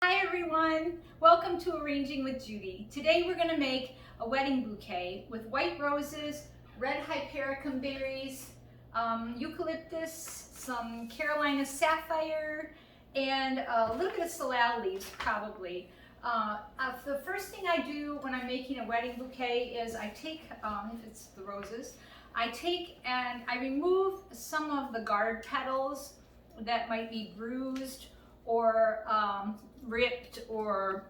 Hi everyone, welcome to Arranging with Judy. Today we're going to make a wedding bouquet with white roses, red hypericum berries, eucalyptus, some Carolina sapphire, and a little bit of salal leaves probably. The first thing I do when I'm making a wedding bouquet is I take, if it's the roses, I take and I remove some of the guard petals that might be bruised or ripped, or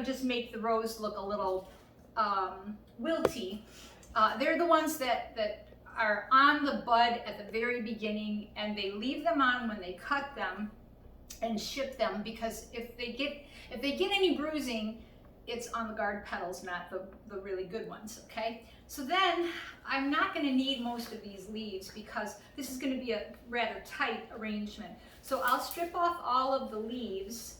just make the rose look a little wilty. They're the ones that are on the bud at the very beginning, and they leave them on when they cut them and ship them, because if they get any bruising, it's on the guard petals, not the really good ones. Okay, so then I'm not going to need most of these leaves because this is going to be a rather tight arrangement. So I'll strip off all of the leaves,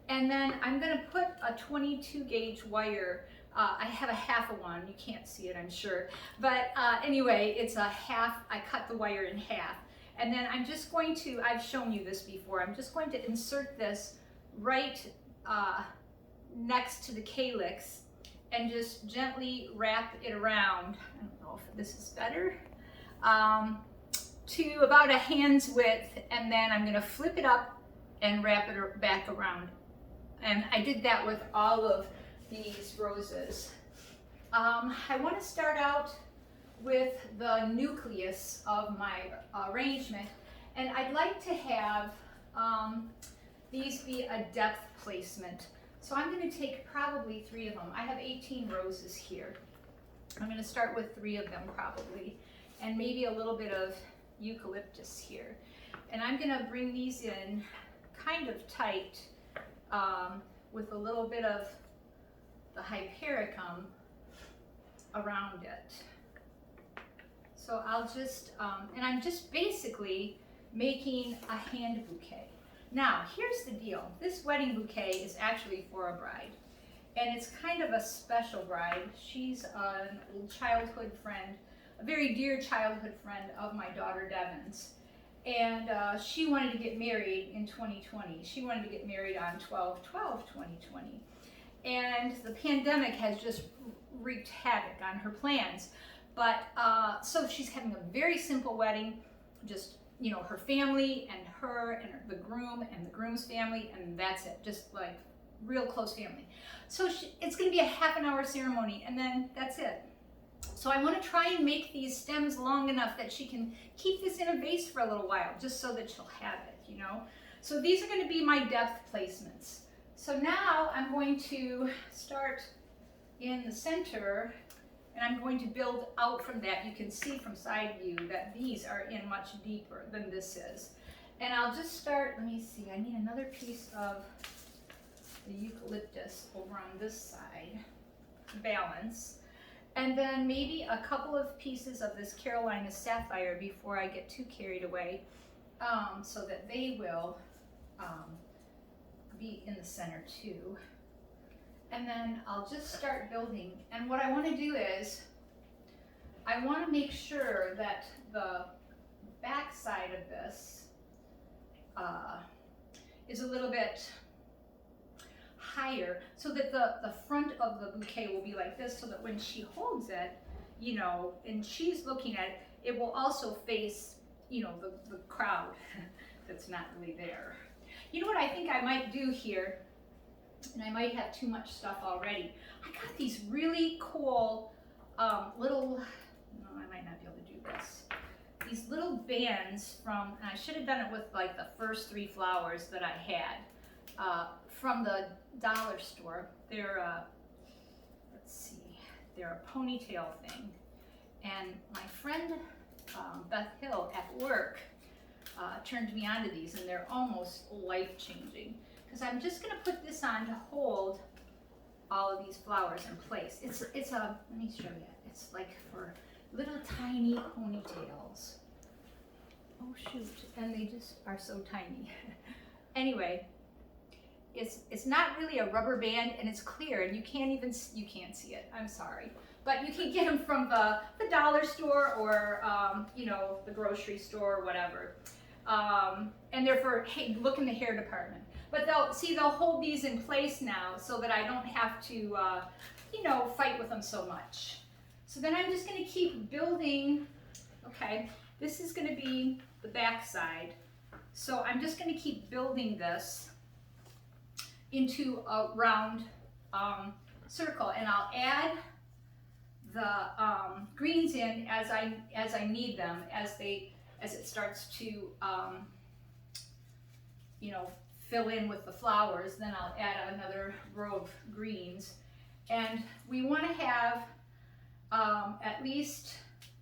and then I'm going to put a 22 gauge wire. I have a half of one. You can't see it, I'm sure. But anyway, it's a half. I cut the wire in half. And then I'm just going to, I've shown you this before, I'm just going to insert this right next to the calyx and just gently wrap it around. I don't know if this is better. To about a hand's width, and then I'm going to flip it up and wrap it back around. And I did that with all of these roses. I want to start out with the nucleus of my arrangement, and I'd like to have these be a depth placement. So I'm going to take probably 3 of them. I have 18 roses here. I'm going to start with 3 of them probably, and maybe a little bit of eucalyptus here. And I'm going to bring these in kind of tight with a little bit of the hypericum around it. So I'll just, and I'm just basically making a hand bouquet. Now, here's the deal. This wedding bouquet is actually for a bride, and it's kind of a special bride. She's an old childhood friend, a very dear childhood friend of my daughter Devin's, and she wanted to get married in 2020. She wanted to get married on 12/12/2020, and the pandemic has just wreaked havoc on her plans. But so she's having a very simple wedding, just her family and her and the groom and the groom's family, and that's it, just like real close family. So it's going to be a half-an-hour ceremony, and then that's it. So I want to try and make these stems long enough that she can keep this in a vase for a little while, just so that she'll have it, So these are going to be my depth placements. So now I'm going to start in the center, and I'm going to build out from that. You can see from side view that these are in much deeper than this is. And I'll just start, let me see, I need another piece of the eucalyptus over on this side to balance. And then maybe a couple of pieces of this Carolina sapphire before I get too carried away, so that they will be in the center too. And then I'll just start building. And what I want to do is, I want to make sure that the back side of this is a little bit higher, so that the front of the bouquet will be like this, so that when she holds it, and she's looking at it, it will also face, the crowd that's not really there. You know what I think I might do here? And I might have too much stuff already. I got these really cool little, no, I might not be able to do this. These little bands from, and I should have done it with like the first 3 flowers that I had from the dollar store. They're, let's see, they're a ponytail thing. And my friend Beth Hill at work turned me on to these, and they're almost life-changing. Because I'm just going to put this on to hold all of these flowers in place. It's a, let me show you. It's like for little tiny ponytails. Oh shoot, and they just are so tiny. Anyway, it's not really a rubber band, and it's clear, and you can't see it. I'm sorry, but you can get them from the dollar store or the grocery store or whatever. And they're for, hey, look in the hair department. But they'll hold these in place now so that I don't have to, you know, fight with them so much. So then I'm just going to keep building. Okay, this is going to be the back side. So I'm just going to keep building this into a round circle, and I'll add the greens in as I need them, as it starts to you know, fill in with the flowers. Then I'll add another row of greens, and we want to have at least,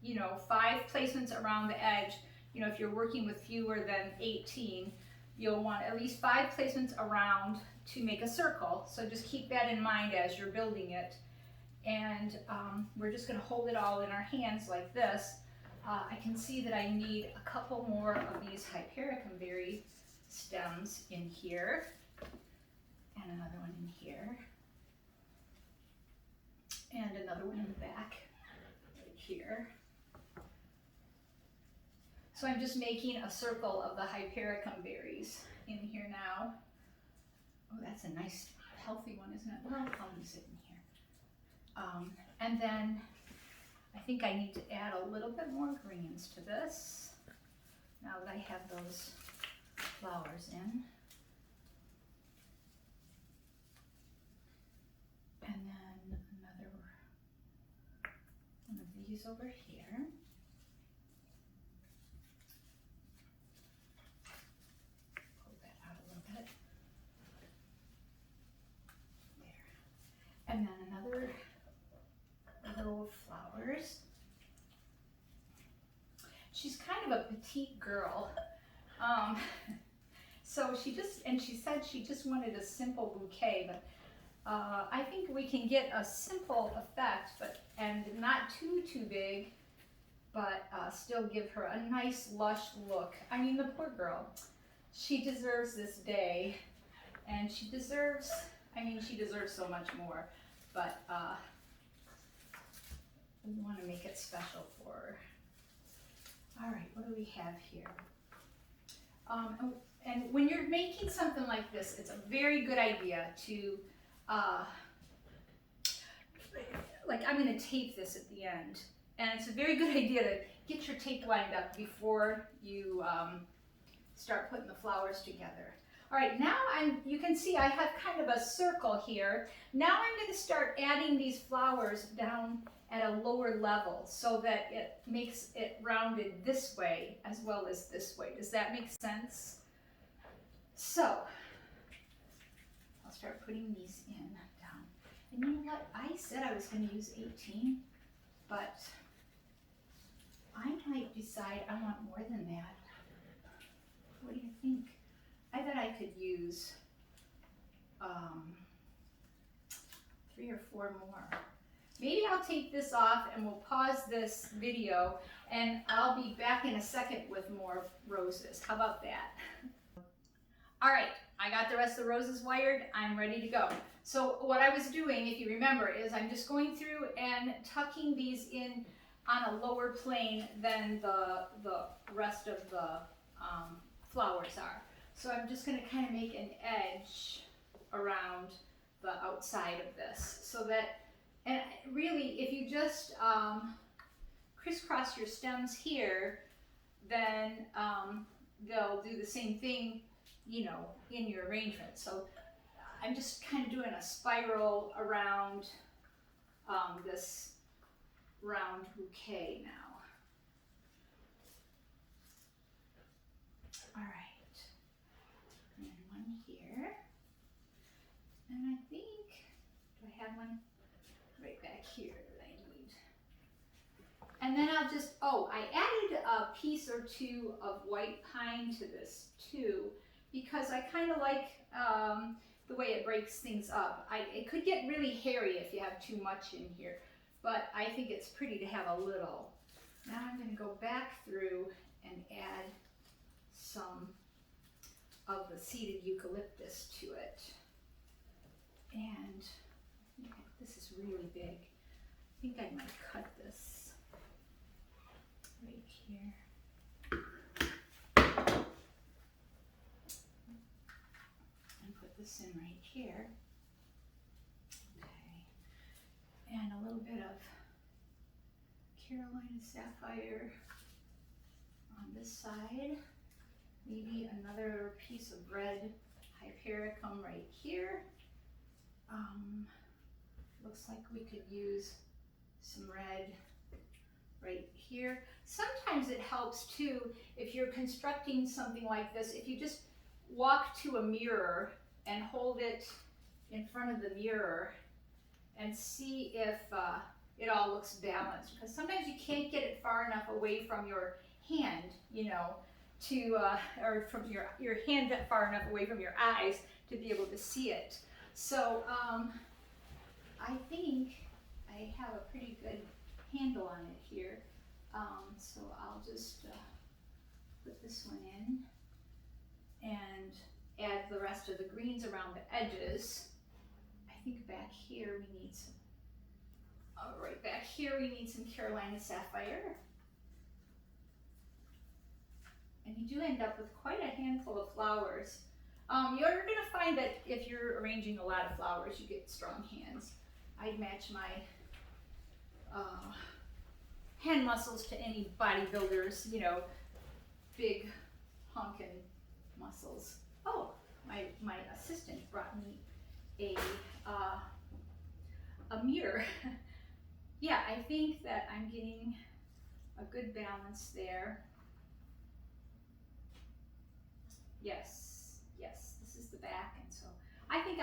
you know, 5 placements around the edge. You know, if you're working with fewer than 18, you'll want at least 5 placements around to make a circle. So just keep that in mind as you're building it. And we're just going to hold it all in our hands like this. I can see that I need a couple more of these hypericum berry stems in here, and another one in here, and another one in the back right here. So I'm just making a circle of the hypericum berries in here now. Oh, that's a nice healthy one, isn't it? Well, I'll use it in here. And then I think I need to add a little bit more greens to this now that I have those flowers in. And then another one of these over here. Pull that out a little bit. There. And then another row of flowers. She's kind of a petite girl. So she said she just wanted a simple bouquet, but I think we can get a simple effect, and not too big, but still give her a nice lush look. I mean, the poor girl, she deserves this day, and she deserves so much more, but we want to make it special for her. All right, what do we have here? And when you're making something like this, it's a very good idea to, like I'm going to tape this at the end, and it's a very good idea to get your tape lined up before you start putting the flowers together. All right, now you can see I have kind of a circle here. Now I'm going to start adding these flowers down at a lower level so that it makes it rounded this way as well as this way. Does that make sense? So I'll start putting these in down. And you know what? I said I was going to use 18, but I might decide I want more than that. What do you think? I bet I could use 3 or 4 more. Maybe I'll take this off and we'll pause this video, and I'll be back in a second with more roses. How about that? All right, I got the rest of the roses wired. I'm ready to go. So what I was doing, if you remember, is I'm just going through and tucking these in on a lower plane than the rest of the flowers are. So I'm just going to kind of make an edge around the outside of this, so that, and really if you just crisscross your stems here, then they'll do the same thing, you know, in your arrangement. So I'm just kind of doing a spiral around this round bouquet now. All right. And one here. And I think, do I have one right back here that I need? And then I'll just, I added a piece or 2 of white pine to this too, because I kind of like the way it breaks things up. It could get really hairy if you have too much in here, but I think it's pretty to have a little. Now I'm going to go back through and add some of the seeded eucalyptus to it. And this is really big. I think I might cut this right here. And this in right here. Okay. And a little bit of Carolina sapphire on this side. Maybe another piece of red hypericum right here. Looks like we could use some red right here. Sometimes it helps too, if you're constructing something like this, if you just walk to a mirror and hold it in front of the mirror and see if it all looks balanced. Because sometimes you can't get it far enough away from your hand, you know, to, or from your hand far enough away from your eyes to be able to see it. So I think I have a pretty good handle on it here. So I'll just put this one in and add the rest of the greens around the edges. I think back here we need some, right back here we need some Carolina sapphire. And you do end up with quite a handful of flowers. You're going to find that if you're arranging a lot of flowers, you get strong hands. I'd match my hand muscles to any bodybuilders, you know, big honkin' muscles. Oh, my assistant brought me a mirror. Yeah, I think that I'm getting a good balance there. Yes, yes, this is the back, and so I think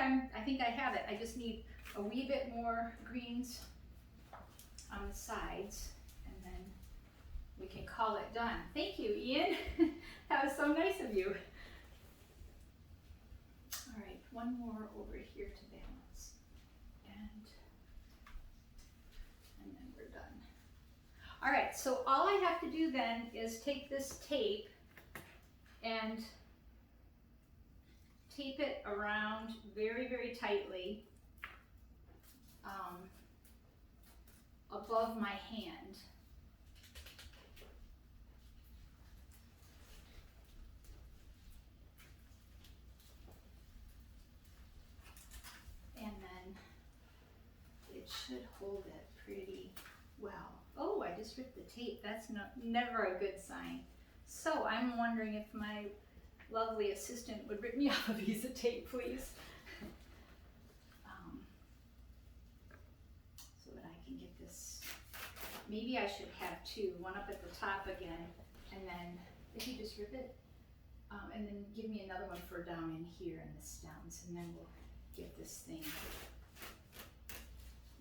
I have it. I just need a wee bit more greens on the sides, and then we can call it done. Thank you, Ian. That was so nice of you. All right, one more over here to balance, and then we're done. All right, so all I have to do then is take this tape and tape it around very, very tightly above my hand. And then it should hold it pretty well. Oh, I just ripped the tape. That's never a good sign. So I'm wondering if my lovely assistant would rip me off a piece of tape, please. So that I can get this. Maybe I should have two, one up at the top again, and then if you just rip it, and then give me another one for down in here in the stems, and then we'll get this thing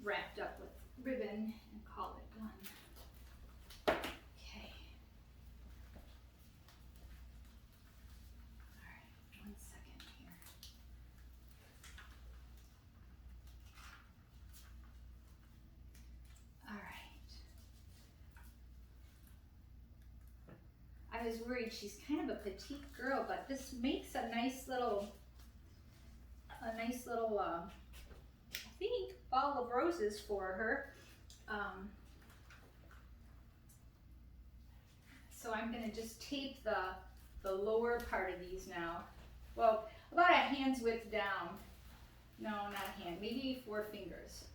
wrapped up with ribbon and call it done. Okay. All right, 1 second here. All right. I was worried, she's kind of a petite girl, but this makes a nice little, I think, ball of roses for her. So I'm going to just tape the lower part of these now. Well, about a hand's width down. No, not a hand, maybe 4 fingers.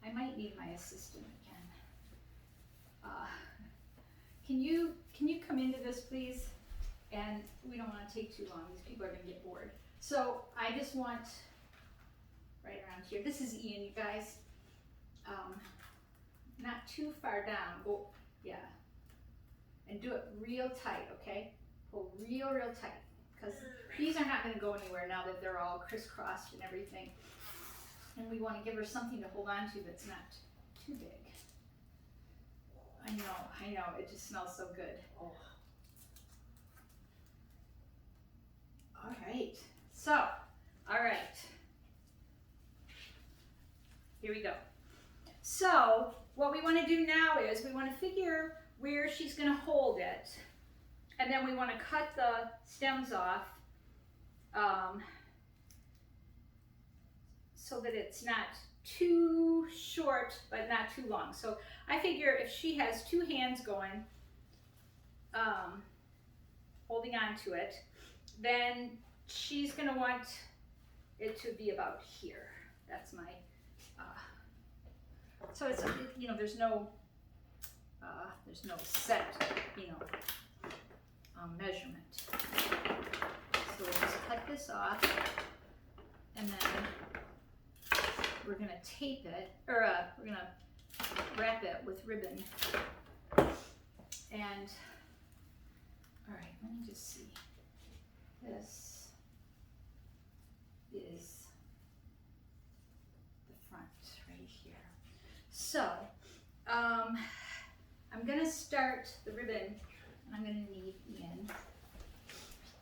I might need my assistant again. Can you come into this, please? And we don't want to take too long. These people are going to get bored. So I just want right around here. This is Ian, you guys. Not too far down. Oh, yeah. And do it real tight, okay? Pull real tight, because these are not going to go anywhere now that they're all crisscrossed and everything. And we want to give her something to hold on to that's not too big. I know, it just smells so good. Oh. All right, so, all right. Here we go. So, what we want to do now is we want to figure where she's going to hold it, and then we want to cut the stems off so that it's not too short but not too long. So I figure if she has 2 hands going, holding on to it, then she's going to want it to be about here. That's my, so it's, you know, there's no set, you know, measurement. So we'll just cut this off, and then we're gonna tape it, or we're gonna wrap it with ribbon. And, all right, let me just see. This is the front right here. So, I'm gonna start the ribbon, and I'm gonna need Ian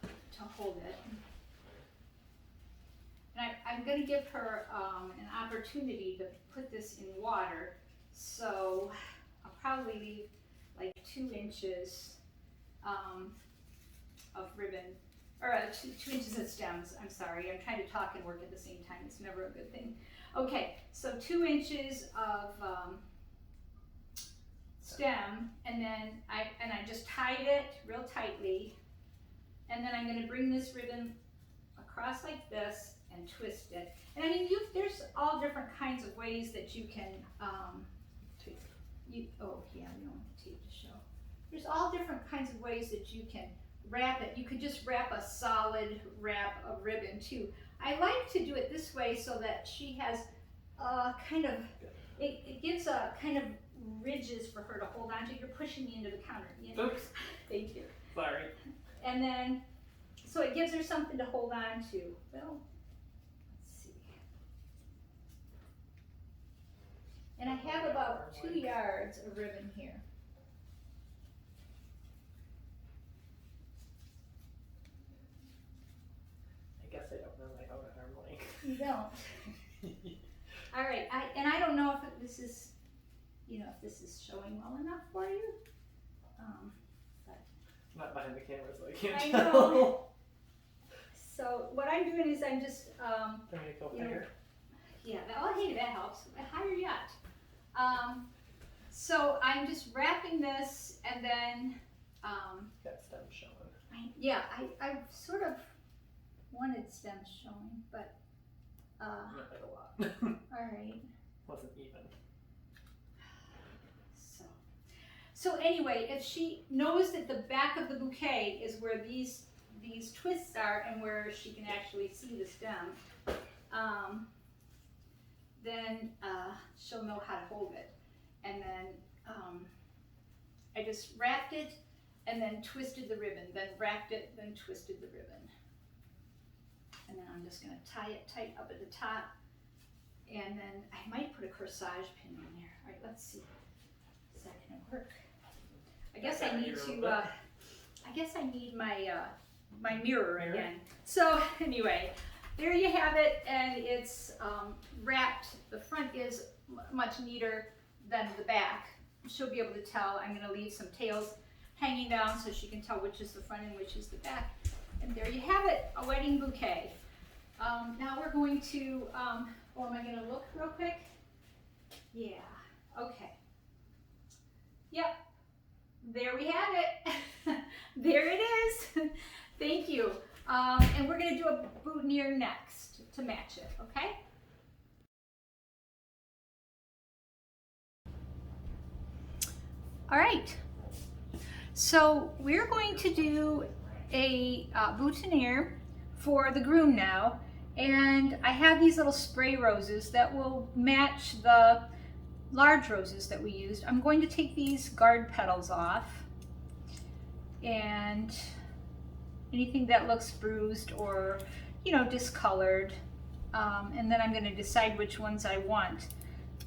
to hold it. And I'm gonna give her an opportunity to put this in water, so I'll probably leave like 2 inches of ribbon, or 2 inches of stems. I'm sorry, I'm trying to talk and work at the same time. It's never a good thing. Okay, so 2 inches of stem, and then I just tied it real tightly, and then I'm going to bring this ribbon across like this and twist it. And I mean, there's all different kinds of ways that you can oh yeah, we don't want the tape to show. There's all different kinds of ways that you can wrap it. You could just wrap a solid wrap of ribbon too. I like to do it this way so that she has kind of, it gives a kind of ridges for her to hold on to. You're pushing me into the counter. Oops. Thank you. Sorry. And then, so it gives her something to hold on to. Well, let's see. And I have about 2 yards of ribbon here. I guess I don't know my own arm length. You don't. All right, I don't know if this is, you know, if this is showing well enough for you. But Not behind the camera, so I can't I tell. know. So what I'm doing is I'm just, Do I need to go you know, higher? yeah, hey, that helps. Higher yet. So I'm just wrapping this, and then, Got stem showing. I sort of wanted stems showing, but, Not like a lot. all right. Wasn't even. So anyway, if she knows that the back of the bouquet is where these twists are and where she can actually see the stem, then she'll know how to hold it. And then I just wrapped it and then twisted the ribbon, then wrapped it, then twisted the ribbon. And then I'm just going to tie it tight up at the top, and then I might put a corsage pin in there. All right, let's see. Is that going to work? I guess I need to. I guess I need my my mirror again. So anyway, there you have it, and it's wrapped. The front is much neater than the back. She'll be able to tell. I'm going to leave some tails hanging down so she can tell which is the front and which is the back. And there you have it, a wedding bouquet. Now we're going to, am I going to look real quick? Yeah, okay. Yep, there we have it. There it is. Thank you. And we're going to do a boutonniere next to match it, okay? All right. So we're going to do a boutonniere for the groom now, and I have these little spray roses that will match the large roses that we used. I'm going to take these guard petals off, and anything that looks bruised or, you know, discolored, and then I'm going to decide which ones I want,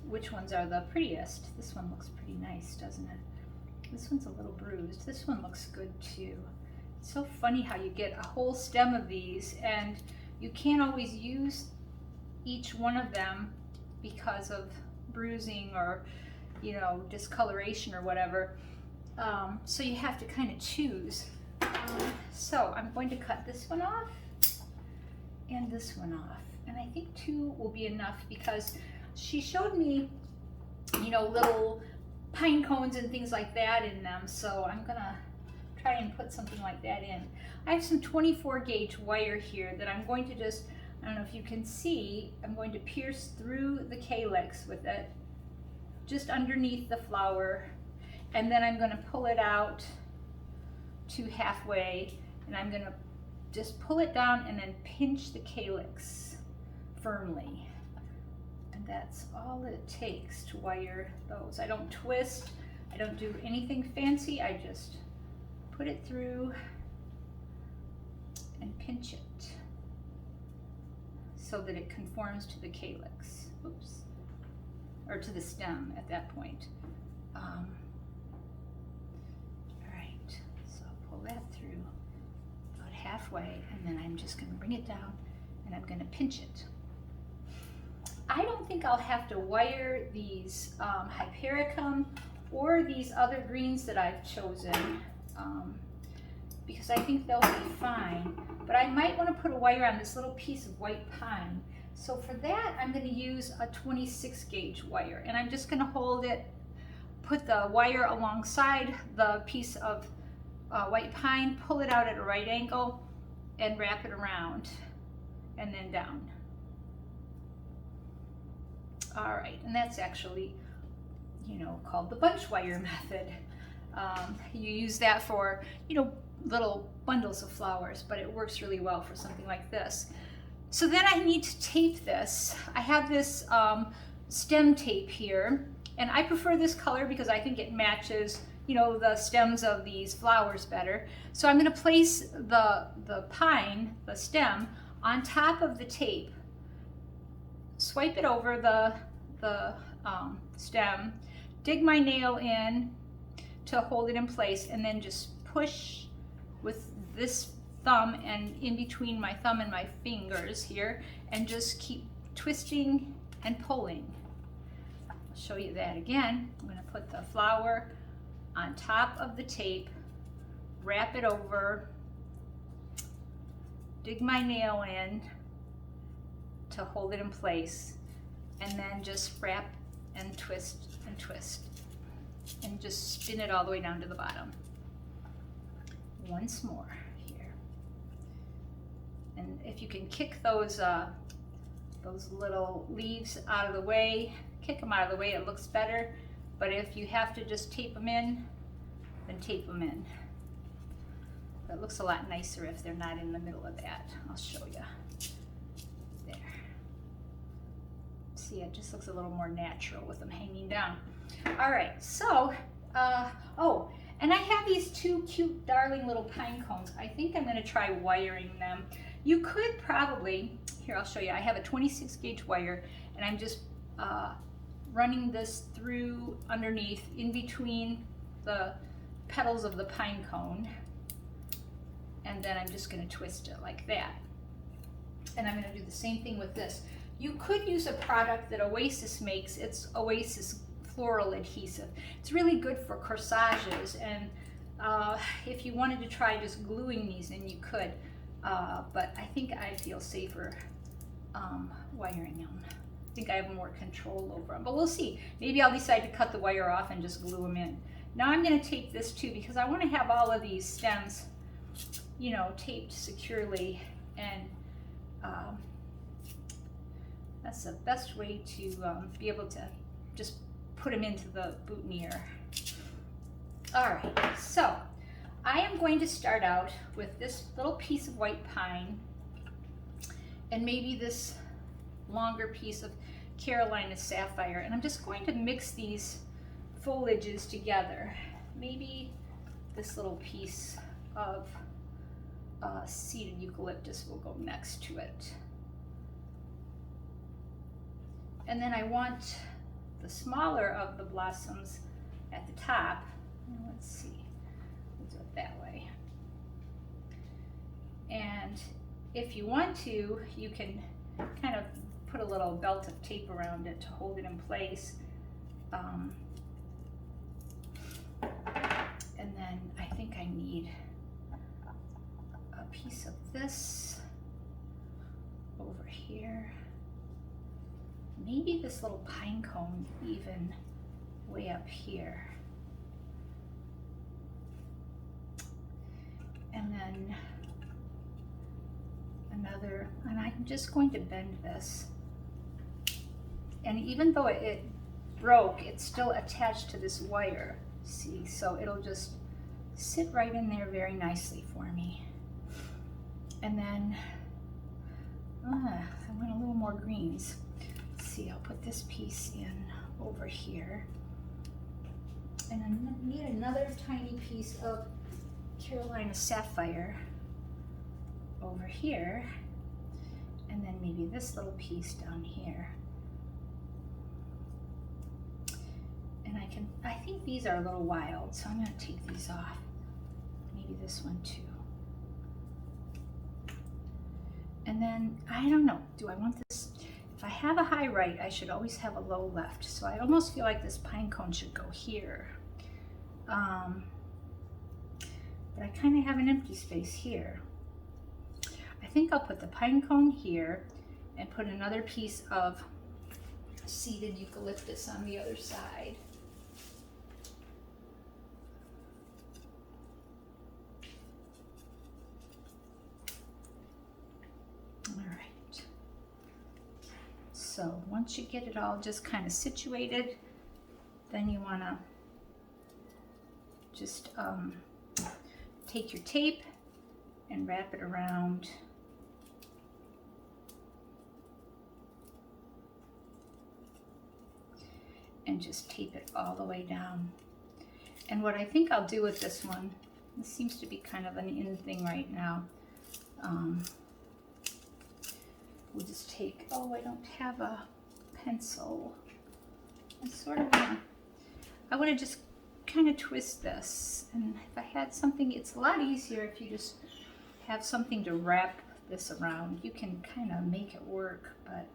which ones are the prettiest. This one looks pretty nice, doesn't it? This one's a little bruised. This one looks good too. It's so funny how you get a whole stem of these and you can't always use each one of them because of bruising or, you know, discoloration or whatever. So you have to kind of choose. So I'm going to cut this one off and this one off. And I think 2 will be enough because she showed me, you know, little pine cones and things like that in them, so I'm gonna try and put something like that in. I have some 24 gauge wire here that I'm I don't know if you can see, I'm going to pierce through the calyx with it, just underneath the flower, and then I'm going to pull it out to halfway, and I'm going to just pull it down and then pinch the calyx firmly. And that's all it takes to wire those. I don't twist, I don't do anything fancy, I just put it through and pinch it so that it conforms to the calyx. Oops. Or to the stem at that point. All right, so pull that through about halfway, and then I'm just going to bring it down and I'm going to pinch it. I don't think I'll have to wire these hypericum or these other greens that I've chosen because I think they'll be fine, but I might want to put a wire on this little piece of white pine. So for that, I'm going to use a 26 gauge wire, and I'm just going to hold it, put the wire alongside the piece of white pine, pull it out at a right angle, and wrap it around, and then down. All right, and that's actually, you know, called the bunch wire method. You use that for, you know, little bundles of flowers, but it works really well for something like this. So then I need to tape this. I have this stem tape here, and I prefer this color because I think it matches, you know, the stems of these flowers better. So I'm going to place the pine, the stem, on top of the tape. Swipe it over the stem, dig my nail in to hold it in place, and then just push with this thumb and in between my thumb and my fingers here, and just keep twisting and pulling. I'll show you that again. I'm going to put the flower on top of the tape, wrap it over, dig my nail in to hold it in place, and then just wrap and twist and just spin it all the way down to the bottom. Once more here. And if you can kick those little leaves out of the way, kick them out of the way, it looks better. But if you have to just tape them in, then tape them in. It looks a lot nicer if they're not in the middle of that. I'll show you. There. See, it just looks a little more natural with them hanging down. All right, so, oh, and I have these two cute, darling little pine cones. I think I'm going to try wiring them. You could probably, here I'll show you, I have a 26 gauge wire, and I'm just running this through underneath, in between the petals of the pine cone, and then I'm just going to twist it like that. And I'm going to do the same thing with this. You could use a product that Oasis makes. It's Oasis floral adhesive. It's really good for corsages, and if you wanted to try just gluing these in, you could, but I think I feel safer wiring them. I think I have more control over them, but we'll see. Maybe I'll decide to cut the wire off and just glue them in. Now I'm going to tape this too, because I want to have all of these stems, you know, taped securely, and that's the best way to be able to just put them into the boutonniere. All right, so I am going to start out with this little piece of white pine and maybe this longer piece of Carolina sapphire, and I'm just going to mix these foliages together. Maybe this little piece of seeded eucalyptus will go next to it. And then I want the smaller of the blossoms at the top. Let's see, we'll do it that way. And if you want to, you can kind of put a little belt of tape around it to hold it in place. And then I think I need a piece of this over here. Maybe this little pine cone even way up here. And then another, and I'm just going to bend this. And even though it broke, it's still attached to this wire, see? So it'll just sit right in there very nicely for me. And then, I want a little more greens. Let's see, I'll put this piece in over here. And I need another tiny piece of Carolina Sapphire over here. And then maybe this little piece down here. And I think these are a little wild, so I'm gonna take these off. Maybe this one too. And then, I don't know, do I want this? If I have a high right, I should always have a low left. So I almost feel like this pine cone should go here. But I kind of have an empty space here. I think I'll put the pine cone here and put another piece of seeded eucalyptus on the other side. All right. So once you get it all just kind of situated, then you want to just take your tape and wrap it around and just tape it all the way down. And what I think I'll do with this one, this seems to be kind of an in thing right now. We'll just take, oh, I don't have a pencil. I want to just kind of twist this. And if I had something, it's a lot easier if you just have something to wrap this around. You can kind of make it work, but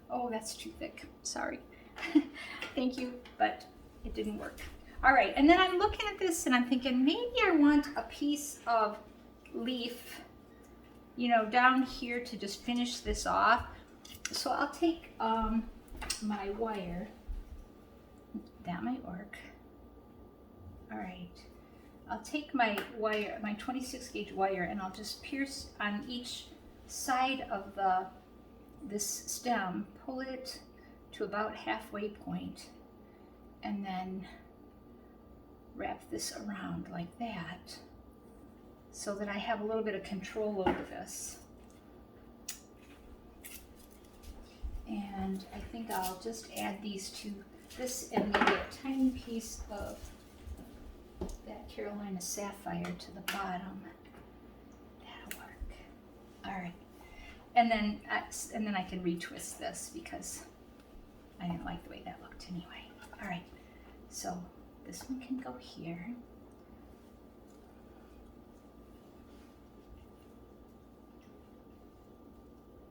oh, that's too thick. Sorry. Thank you, but it didn't work. All right, and then I'm looking at this and I'm thinking maybe I want a piece of leaf, you know, down here to just finish this off. So I'll take my wire. That might work. All right. I'll take my wire, my 26 gauge wire, and I'll just pierce on each side of this stem, pull it to about halfway point, and then wrap this around like that so that I have a little bit of control over this. And I think I'll just add these to this and maybe a tiny piece of that Carolina Sapphire to the bottom. That'll work. All right. And then I can retwist this because I didn't like the way that looked anyway. All right. So this one can go here.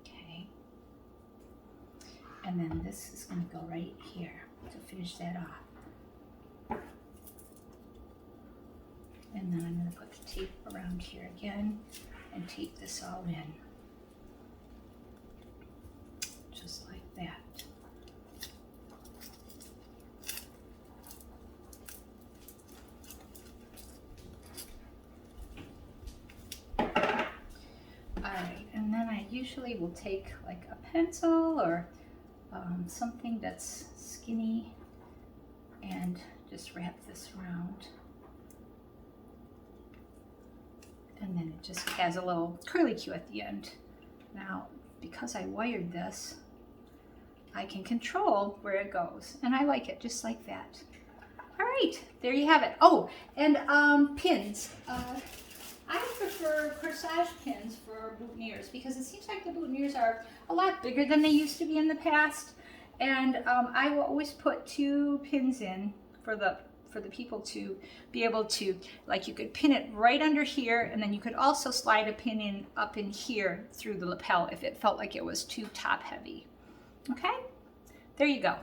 Okay. And then this is going to go right here to finish that off. And then I'm going to put the tape around here again and tape this all in. Just like that. Alright, and then I usually will take like a pencil or something that's skinny and just wrap this around. And then it just has a little curlicue at the end. Now, because I wired this, I can control where it goes, and I like it just like that. All right, there you have it. Oh, and pins. I prefer corsage pins for boutonnieres because it seems like the boutonnieres are a lot bigger than they used to be in the past, and I will always put 2 pins in for the people to be able to, like, you could pin it right under here, and then you could also slide a pin in up in here through the lapel if it felt like it was too top heavy. Okay, there you go.